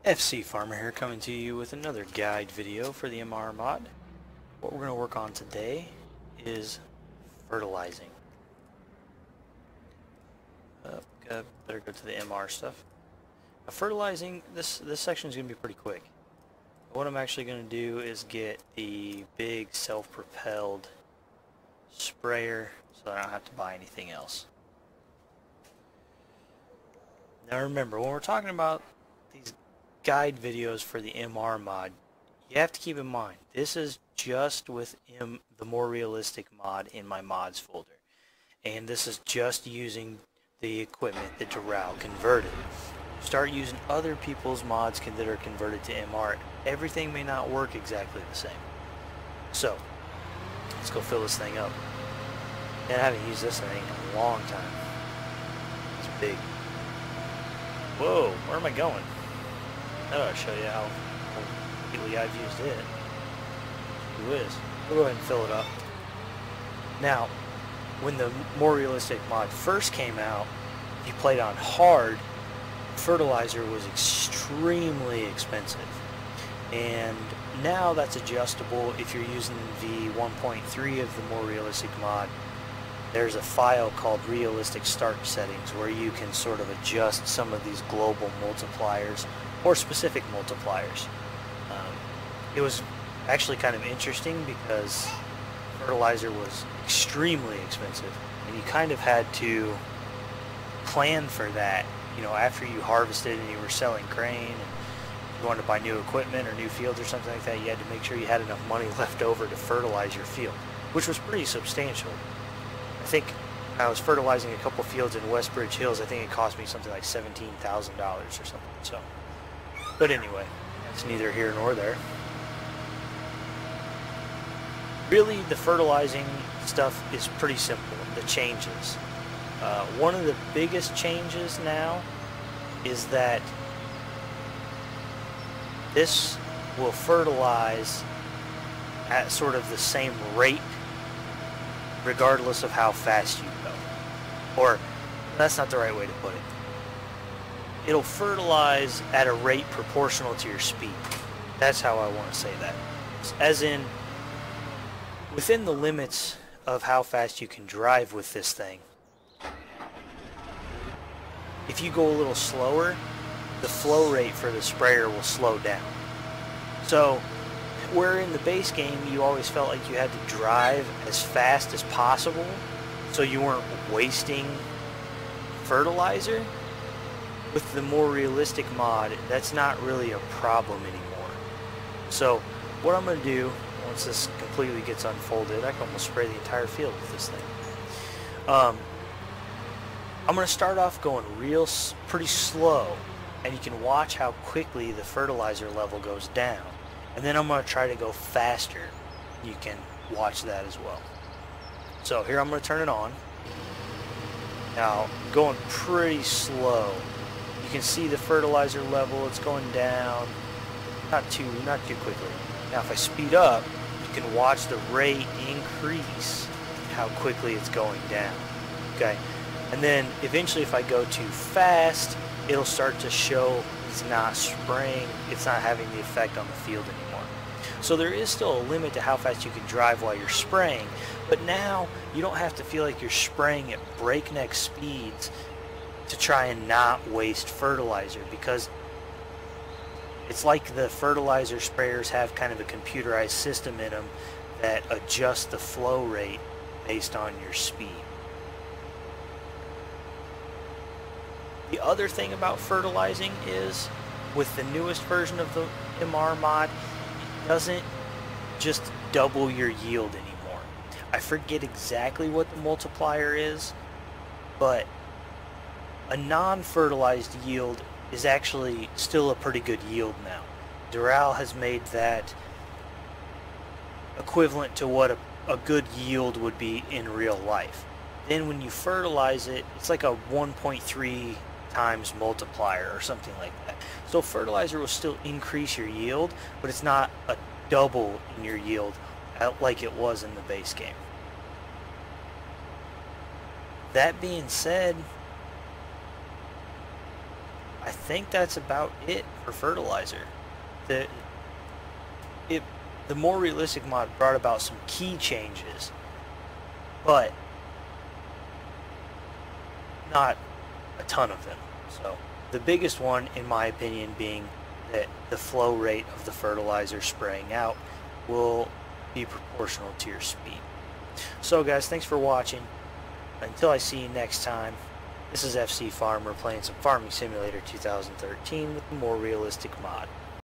FC Farmer here, coming to you with another guide video for the MR mod. What we're going to work on today is fertilizing. Better go to the MR stuff. Fertilizing, this section is going to be pretty quick. What I'm actually going to do is get the big self-propelled sprayer so I don't have to buy anything else. Now remember, when we're talking about these guide videos for the MR mod, you have to keep in mind this is just with the more realistic mod in my mods folder, and this is just using the equipment, the dural converted. Start using other people's mods that are converted to MR, everything may not work exactly the same. So let's go fill this thing up. And I haven't used this thing in a long time. It's big. Whoa, where am I going? I'll show you how completely I've used it. Gee whiz. We'll go ahead and fill it up. Now, when the more realistic mod first came out, if you played on hard, fertilizer was extremely expensive. And now that's adjustable. If you're using the 1.3 of the more realistic mod, there's a file called realistic start settings where you can sort of adjust some of these global multipliers or specific multipliers. It was actually kind of interesting because fertilizer was extremely expensive, and you kind of had to plan for that. You know, after you harvested and you were selling grain and you wanted to buy new equipment or new fields or something like that, you had to make sure you had enough money left over to fertilize your field, which was pretty substantial. I think I was fertilizing a couple fields in Westbridge Hills. I think it cost me something like $17,000 or something. So, but anyway, that's neither here nor there. Really, the fertilizing stuff is pretty simple, the changes. One of the biggest changes now is that this will fertilize at sort of the same rate regardless of how fast you go. Or, that's not the right way to put it. It'll fertilize at a rate proportional to your speed. That's how I want to say that. As in, within the limits of how fast you can drive with this thing, if you go a little slower, the flow rate for the sprayer will slow down. So, where in the base game you always felt like you had to drive as fast as possible so you weren't wasting fertilizer, with the more realistic mod, that's not really a problem anymore. So, what I'm going to do, once this completely gets unfolded, I can almost spray the entire field with this thing. I'm going to start off going pretty slow, and you can watch how quickly the fertilizer level goes down. And then I'm going to try to go faster. You can watch that as well. So here I'm going to turn it on. Now, I'm going pretty slow. You can see the fertilizer level, it's going down. Not too quickly. Now if I speed up, you can watch the rate increase how quickly it's going down. Okay? And then eventually if I go too fast, it'll start to show it's not spraying, it's not having the effect on the field anymore. So there is still a limit to how fast you can drive while you're spraying, but now you don't have to feel like you're spraying at breakneck speeds to try and not waste fertilizer, because it's like the fertilizer sprayers have kind of a computerized system in them that adjusts the flow rate based on your speed. The other thing about fertilizing is, with the newest version of the MR mod, it doesn't just double your yield anymore. I forget exactly what the multiplier is, but a non-fertilized yield is actually still a pretty good yield now. Dural has made that equivalent to what a good yield would be in real life. Then when you fertilize it, it's like a 1.3 times multiplier or something like that. So fertilizer will still increase your yield, but it's not a double in your yield like it was in the base game. That being said, I think that's about it for fertilizer. The it the more realistic mod brought about some key changes, but not a ton of them. So the biggest one, in my opinion, being that the flow rate of the fertilizer spraying out will be proportional to your speed. So guys, thanks for watching. Until I see you next time, this is FC Farmer playing some Farming Simulator 2013 with a more realistic mod.